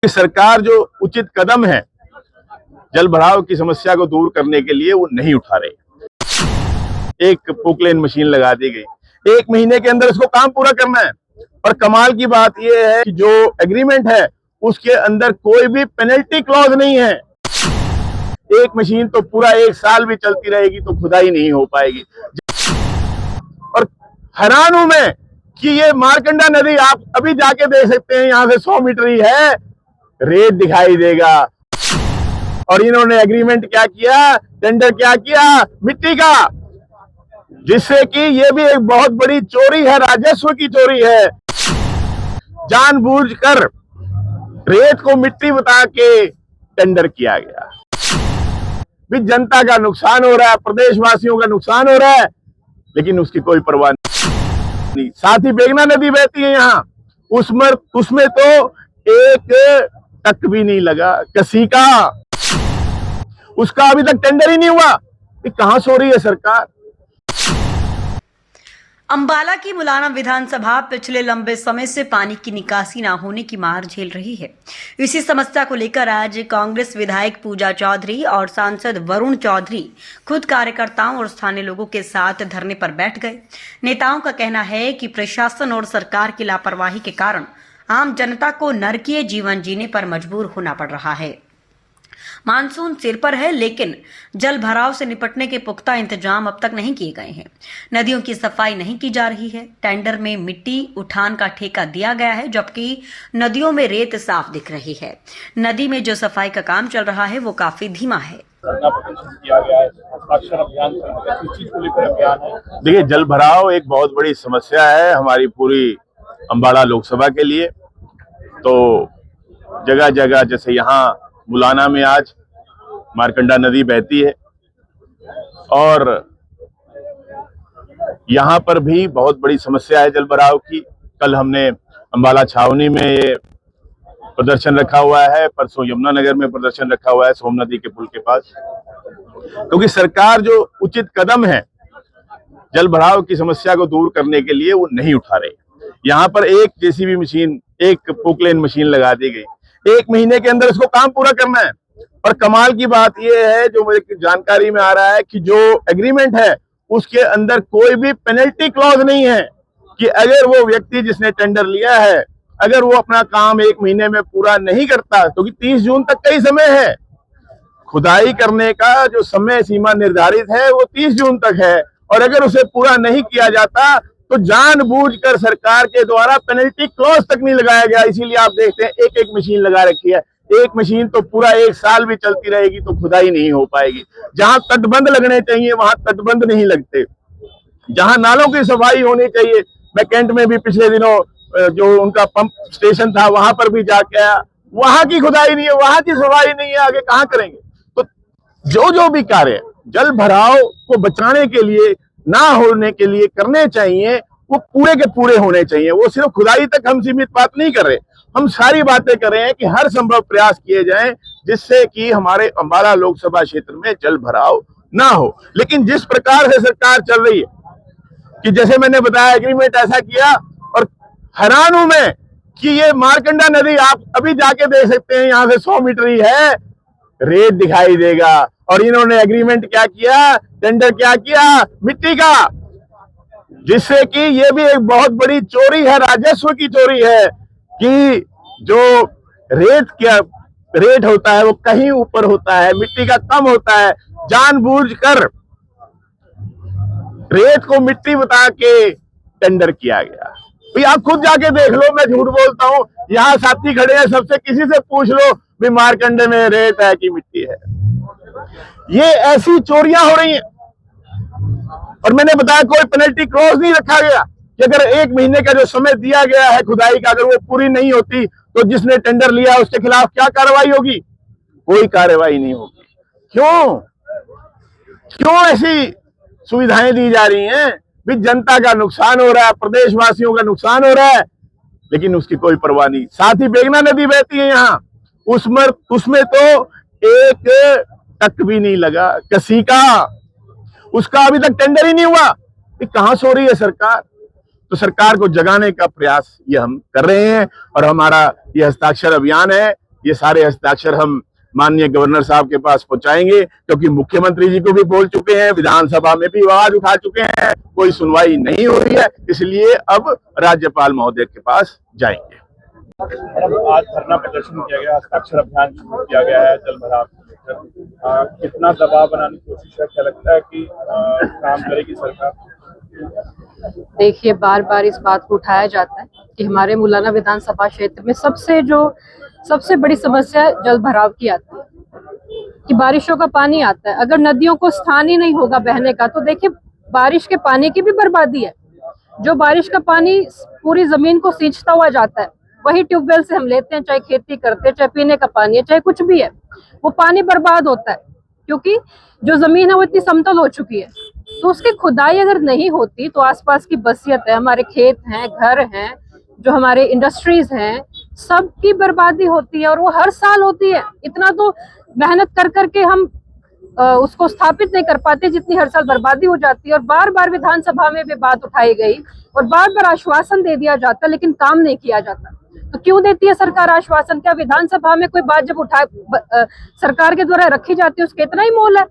सरकार जो उचित कदम है जल भराव की समस्या को दूर करने के लिए वो नहीं उठा रही। एक पोकलेन मशीन लगा दी गई, 1 महीने के अंदर इसको काम पूरा करना है। और कमाल की बात यह है कि जो एग्रीमेंट है उसके अंदर कोई भी पेनल्टी क्लॉज नहीं है। एक मशीन तो पूरा 1 साल भी चलती रहेगी तो खुदाई नहीं हो पाएगी। और हैरान हूं मैं कि ये मारकंडा नदी आप अभी जाके देख सकते हैं, यहां से 100 मीटर ही है, रेत दिखाई देगा। और इन्होंने एग्रीमेंट क्या किया, टेंडर क्या किया, मिट्टी का, जिससे कि ये भी एक बहुत बड़ी चोरी है, राजस्व की चोरी है। जानबूझकर रेत को मिट्टी बता के टेंडर किया गया। भी जनता का नुकसान हो रहा है, प्रदेशवासियों का नुकसान हो रहा है, लेकिन उसकी कोई परवाह नहीं। साथ ही बेगना नदी बहती है यहाँ, उसमें तो एक टक भी नहीं लगा कसी का, उसका अभी तक टेंडर ही नहीं हुआ। ये कहां सो रही है सरकार। अंबाला की मुलाना विधानसभा पिछले लंबे समय से पानी की निकासी न होने की मार झेल रही है। इसी समस्या को लेकर आज कांग्रेस विधायक पूजा चौधरी और सांसद वरुण चौधरी खुद कार्यकर्ताओं और स्थानीय लोगों के साथ धरने पर बैठ गए। नेताओं का कहना है कि प्रशासन और सरकार की लापरवाही के कारण आम जनता को नरकीय जीवन जीने पर मजबूर होना पड़ रहा है। मानसून सिर पर है, लेकिन जल भराव से निपटने के पुख्ता इंतजाम अब तक नहीं किए गए हैं। नदियों की सफाई नहीं की जा रही है। टेंडर में मिट्टी उठान का ठेका दिया गया है, जबकि नदियों में रेत साफ दिख रही है। नदी में जो सफाई का काम चल रहा है वो काफी धीमा है। देखिए, जल भराव एक बहुत बड़ी समस्या है हमारी पूरी अंबाला लोकसभा के लिए। तो जगह जगह, जैसे यहाँ मुलाना में आज मारकंडा नदी बहती है और यहाँ पर भी बहुत बड़ी समस्या है जल भराव की। कल हमने अंबाला छावनी में ये प्रदर्शन रखा हुआ है, परसों यमुनानगर में प्रदर्शन रखा हुआ है सोम नदी के पुल के पास, क्योंकि सरकार जो उचित कदम है जल भराव की समस्या को दूर करने के लिए वो नहीं उठा रही। यहाँ पर एक जेसीबी मशीन, एक पोकलेन मशीन लगा दी गई, 1 महीने के अंदर इसको काम पूरा करना है। और कमाल की बात यह है, जो मेरी जानकारी में आ रहा है, कि जो एग्रीमेंट है उसके अंदर कोई भी पेनल्टी क्लॉज नहीं है कि अगर वो व्यक्ति जिसने टेंडर लिया है, अगर वो अपना काम 1 महीने में पूरा नहीं करता, क्योंकि 30 जून तक का ही समय है, खुदाई करने का जो समय सीमा निर्धारित है वो 30 जून तक है, और अगर उसे पूरा नहीं किया जाता तो जानबूझकर सरकार के द्वारा पेनल्टी क्लॉज तक नहीं लगाया गया। इसीलिए आप देखते हैं एक मशीन लगा रखी है। एक मशीन तो पूरा 1 साल भी चलती रहेगी तो खुदाई नहीं हो पाएगी। जहां तटबंध लगने चाहिए वहां तटबंध नहीं लगते, जहां नालों की सफाई होनी चाहिए। मैं कैंट में भी पिछले दिनों जो उनका पंप स्टेशन था वहां पर भी जाके आया, वहां की खुदाई नहीं है, वहां की सफाई नहीं है, आगे कहां करेंगे। तो जो भी कार्य जल भराव को बचाने के लिए, ना होने के लिए करने चाहिए, वो पूरे के पूरे होने चाहिए। वो सिर्फ खुदाई तक हम सीमित बात नहीं कर रहे, हम सारी बातें कर रहे हैं कि हर संभव प्रयास किए जाएं जिससे कि हमारे अंबाला लोकसभा क्षेत्र में जल भराव ना हो। लेकिन जिस प्रकार से सरकार चल रही है, कि जैसे मैंने बताया एग्रीमेंट ऐसा किया, और हैरान हूं मैं कि ये मारकंडा नदी आप अभी जाके देख सकते हैं, यहां से 100 मीटर ही है, रेत दिखाई देगा। और इन्होंने एग्रीमेंट क्या किया, टेंडर क्या किया, मिट्टी का, जिससे कि ये भी एक बहुत बड़ी चोरी है, राजस्व की चोरी है, कि जो रेट होता है वो कहीं ऊपर होता है, मिट्टी का कम होता है। जानबूझकर रेत को मिट्टी बता के टेंडर किया गया। तो आप खुद जाके देख लो, मैं झूठ बोलता हूं, यहाँ साथी खड़े हैं, सबसे किसी से पूछ लो भी मारकंडे में रेत है कि मिट्टी है। ये ऐसी चोरियां हो रही हैं। और मैंने बताया कोई पेनल्टी क्लॉज नहीं रखा गया कि अगर 1 महीने का जो समय दिया गया है खुदाई का, अगर वो पूरी नहीं होती तो जिसने टेंडर लिया उसके खिलाफ क्या कार्रवाई होगी, कोई कार्रवाई नहीं होगी। क्यों ऐसी सुविधाएं दी जा रही हैं। भी जनता का नुकसान हो रहा है, प्रदेशवासियों का नुकसान हो रहा है, लेकिन उसकी कोई परवाह नहीं। साथ ही बेगना नदी बहती है यहाँ, उसमें तो एक टक भी नहीं लगा कसी का, उसका अभी तक टेंडर ही नहीं हुआ। ये कहां सो रही है सरकार। तो सरकार को जगाने का प्रयास ये हम कर रहे हैं, और हमारा ये हस्ताक्षर अभियान है ये सारे हस्ताक्षर हम माननीय गवर्नर साहब के पास पहुंचाएंगे, क्योंकि मुख्यमंत्री जी को भी बोल चुके हैं, विधानसभा में भी आवाज उठा चुके हैं, कोई सुनवाई नहीं हो रही है, इसलिए अब राज्यपाल महोदय के पास जाएंगे। आज धरना प्रदर्शन किया गया, हस्ताक्षर अभियान शुरू किया गया है जल भराव को लेकर, कितना दबाव बनाने की कोशिश है, क्या लगता है कि काम करेगी सरकार? देखिए, बार बार इस बात को उठाया जाता है कि हमारे मुलाना विधानसभा क्षेत्र में सबसे बड़ी समस्या जल भराव की आती है कि बारिशों का पानी आता है, अगर नदियों को स्थान ही नहीं होगा बहने का तो देखिए बारिश के पानी की भी बर्बादी है। जो बारिश का पानी पूरी जमीन को सींचता हुआ जाता है, वही ट्यूबवेल से हम लेते हैं, चाहे खेती करते हैं, चाहे पीने का पानी है, चाहे कुछ भी है, वो पानी बर्बाद होता है क्योंकि जो जमीन है वो इतनी समतल हो चुकी है। तो उसकी खुदाई अगर नहीं होती तो आसपास की बसियत है, हमारे खेत हैं, घर हैं, जो हमारे इंडस्ट्रीज हैं, सबकी बर्बादी होती है और वो हर साल होती है। इतना तो मेहनत कर करके हम उसको स्थापित नहीं कर पाते जितनी हर साल बर्बादी हो जाती है। और बार बार विधानसभा में भी बात उठाई गई और बार बार आश्वासन दे दिया जाता है, लेकिन काम नहीं किया जाता। तो क्यों देती है सरकार आश्वासन? क्या विधानसभा में कोई बात जब सरकार के द्वारा रखी जाती है उसका इतना ही मोल है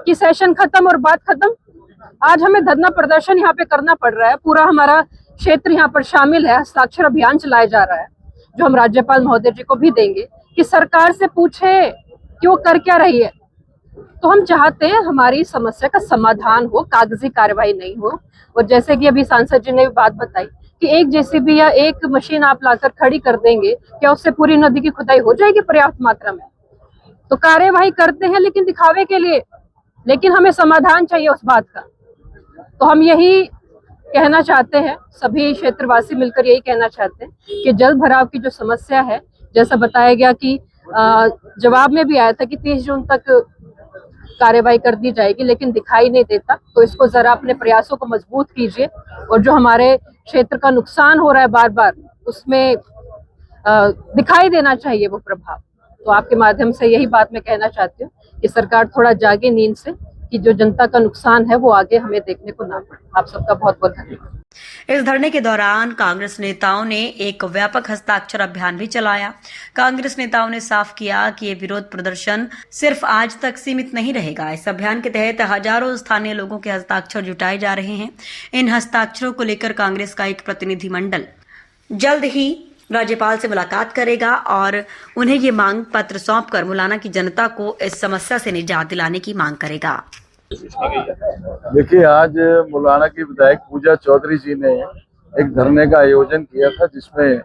कि सेशन खत्म और बात खत्म? आज हमें धरना प्रदर्शन यहाँ पे करना पड़ रहा है, पूरा हमारा क्षेत्र यहाँ पर शामिल है, हस्ताक्षर अभियान चलाया जा रहा है जो हम राज्यपाल महोदय जी को भी देंगे कि सरकार से पूछे क्यों कर क्या रही है। तो हम चाहते हैं हमारी समस्या का समाधान हो, कागजी कार्रवाई नहीं हो। और जैसे कि अभी सांसद जी ने भी बात बताई कि एक जेसीबी या एक मशीन आप लाकर खड़ी कर देंगे, क्या उससे पूरी नदी की खुदाई हो जाएगी पर्याप्त मात्रा में? तो कार्यवाही करते हैं लेकिन दिखावे के लिए, लेकिन हमें समाधान चाहिए उस बात का। तो हम यही कहना चाहते हैं, सभी क्षेत्रवासी मिलकर यही कहना चाहते हैं कि जल भराव की जो समस्या है, जैसा बताया गया कि जवाब में भी आया था कि 30 जून तक कार्यवाही कर दी जाएगी, लेकिन दिखाई नहीं देता। तो इसको जरा अपने प्रयासों को मजबूत कीजिए और जो हमारे क्षेत्र का नुकसान हो रहा है बार बार, उसमें दिखाई देना चाहिए वो प्रभाव। तो आपके माध्यम से यही बात मैं कहना चाहती हूँ कि सरकार थोड़ा जागे नींद से, कि जो जनता का नुकसान है वो आगे हमें देखने को ना पड़े। आप सबका बहुत बहुत धन्यवाद। इस धरने के दौरान कांग्रेस नेताओं ने एक व्यापक हस्ताक्षर अभियान भी चलाया। कांग्रेस नेताओं ने साफ किया कि ये विरोध प्रदर्शन सिर्फ आज तक सीमित नहीं रहेगा। इस अभियान के तहत हजारों स्थानीय लोगों के हस्ताक्षर जुटाए जा रहे हैं। इन हस्ताक्षरों को लेकर कांग्रेस का एक प्रतिनिधिमंडल जल्द ही राज्यपाल से मुलाकात करेगा और उन्हें ये मांग पत्र सौंपकर मुलाना की जनता को इस समस्या से निजात दिलाने की मांग करेगा। देखिए, आज मुलाना की विधायक पूजा चौधरी जी ने एक धरने का आयोजन किया था, जिसमें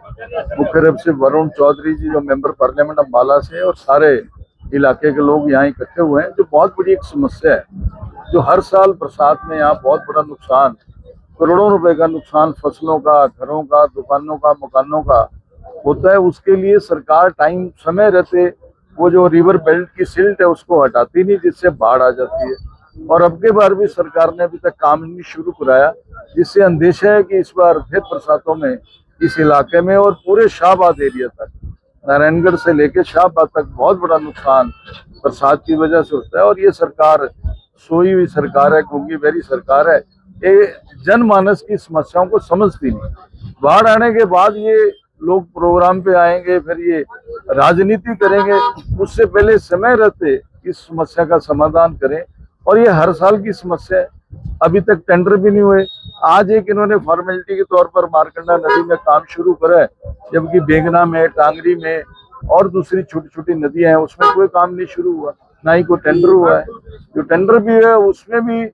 मुख्य रूप से वरुण चौधरी जी जो मेंबर पार्लियामेंट अम्बाला से और सारे इलाके के लोग यहाँ इकट्ठे हुए हैं। जो बहुत बड़ी एक समस्या है, जो हर साल बरसात में यहाँ बहुत बड़ा नुकसान, करोड़ों रुपए का नुकसान फसलों का, घरों का, दुकानों का, मकानों का होता है। उसके लिए सरकार टाइम समय रहते वो जो रिवर बेल्ट की सिल्ट है उसको हटाती नहीं, जिससे बाढ़ आ जाती है। और अब के बार भी सरकार ने अभी तक काम नहीं शुरू कराया, जिससे अंदेशा है कि इस बार फिर बरसातों में इस इलाके में और पूरे शाहबाद एरिया तक, नारायणगढ़ से लेके शाहबाद तक बहुत बड़ा नुकसान बरसात की वजह से होता है। और ये सरकार सोई हुई सरकार है, गूंगी बहरी सरकार है, ये जनमानस की समस्याओं को समझती नहीं। बाढ़ आने के बाद ये लोग प्रोग्राम पे आएंगे, फिर ये राजनीति करेंगे, उससे पहले समय रहते इस समस्या का समाधान करें। और ये हर साल की समस्या है, अभी तक टेंडर भी नहीं हुए। आज एक इन्होंने फॉर्मेलिटी के तौर पर मारकंडा नदी में काम शुरू करा है, जबकि बेगना में, टांगरी में और दूसरी छोटी छोटी नदियां हैं उसमें कोई काम नहीं शुरू हुआ, ना ही कोई टेंडर हुआ है। जो टेंडर भी है उसमें भी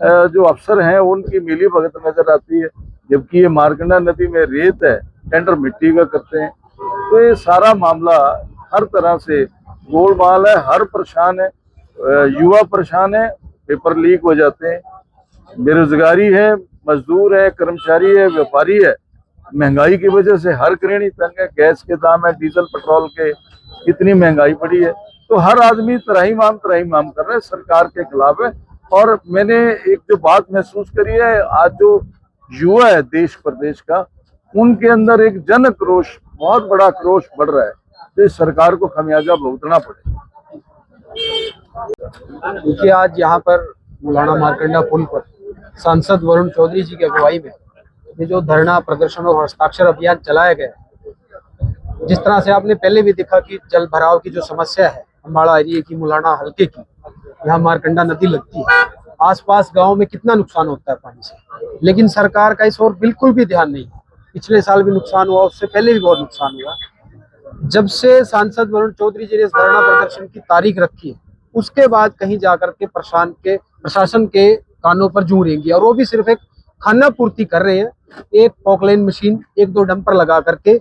जो अफसर हैं उनकी मिली भगत नजर आती है, जबकि ये मारकंडा नदी में रेत है, टेंडर मिट्टी का करते हैं। तो ये सारा मामला हर तरह से गोलमाल है, हर परेशान है, युवा परेशान है, पेपर लीक हो जाते हैं, बेरोजगारी है, मजदूर है, कर्मचारी है, व्यापारी है। महंगाई की वजह से हर श्रेणी तंग है, गैस के दाम है, डीजल पेट्रोल के इतनी महंगाई बढ़ी है। तो हर आदमी त्राहिमाम कर रहा है, सरकार के खिलाफ है। और मैंने एक जो बात महसूस करी है, आज जो युवा है देश प्रदेश का, उनके अंदर एक जन आक्रोश, बहुत बड़ा आक्रोश बढ़ रहा है, तो इस सरकार को खमियाजा भुगतना पड़ेगा। देखिए, आज यहाँ पर मुलाना मारकंडा पुल पर सांसद वरुण चौधरी जी की अगुवाई में ये जो धरना प्रदर्शन और हस्ताक्षर अभियान चलाया गया, जिस तरह से आपने पहले भी देखा कि जल भराव की जो समस्या है अम्बाड़ा एरिया की, मुलाना हल्के की, यहाँ मारकंडा नदी लगती है, आसपास गांव में कितना नुकसान होता है पानी से, लेकिन सरकार का इस ओर बिल्कुल भी ध्यान नहीं है। पिछले साल भी नुकसान हुआ, उससे पहले भी बहुत नुकसान हुआ। जब से सांसद वरुण चौधरी जी ने इस धरना प्रदर्शन की तारीख रखी है, उसके बाद कहीं जाकर के प्रशासन के कानों पर जूं रेंगी, और वो भी सिर्फ एक खाना पूर्ति कर रहे हैं। एक पॉकलाइन मशीन, 1-2 डंपर लगा करके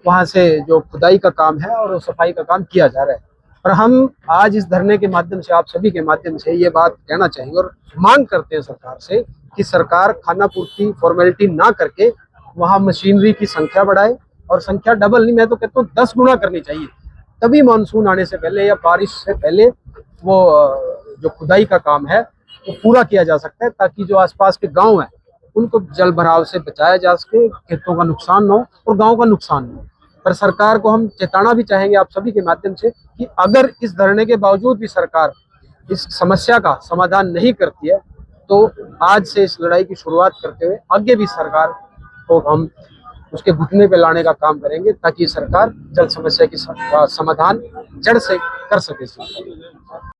वहां से जो खुदाई का काम है और सफाई का काम किया जा रहा है। पर हम आज इस धरने के माध्यम से, आप सभी के माध्यम से ये बात कहना चाहेंगे और मांग करते हैं सरकार से कि सरकार खाना पूर्ति फॉर्मेलिटी ना करके वहां मशीनरी की संख्या बढ़ाए, और संख्या डबल नहीं, मैं तो कहता हूँ 10 गुना करनी चाहिए। तभी मानसून आने से पहले या बारिश से पहले वो जो खुदाई का काम है वो पूरा किया जा सकता है, ताकि जो आसपास के गांव हैं उनको जल भराव से बचाया जा सके, खेतों का नुकसान न हो और गांव का नुकसान न हो। पर सरकार को हम चेताना भी चाहेंगे आप सभी के माध्यम से कि अगर इस धरने के बावजूद भी सरकार इस समस्या का समाधान नहीं करती है, तो आज से इस लड़ाई की शुरुआत करते हुए आगे भी सरकार को हम उसके घुटने पे लाने का काम करेंगे, ताकि सरकार जल समस्या की समाधान जड़ से कर सके।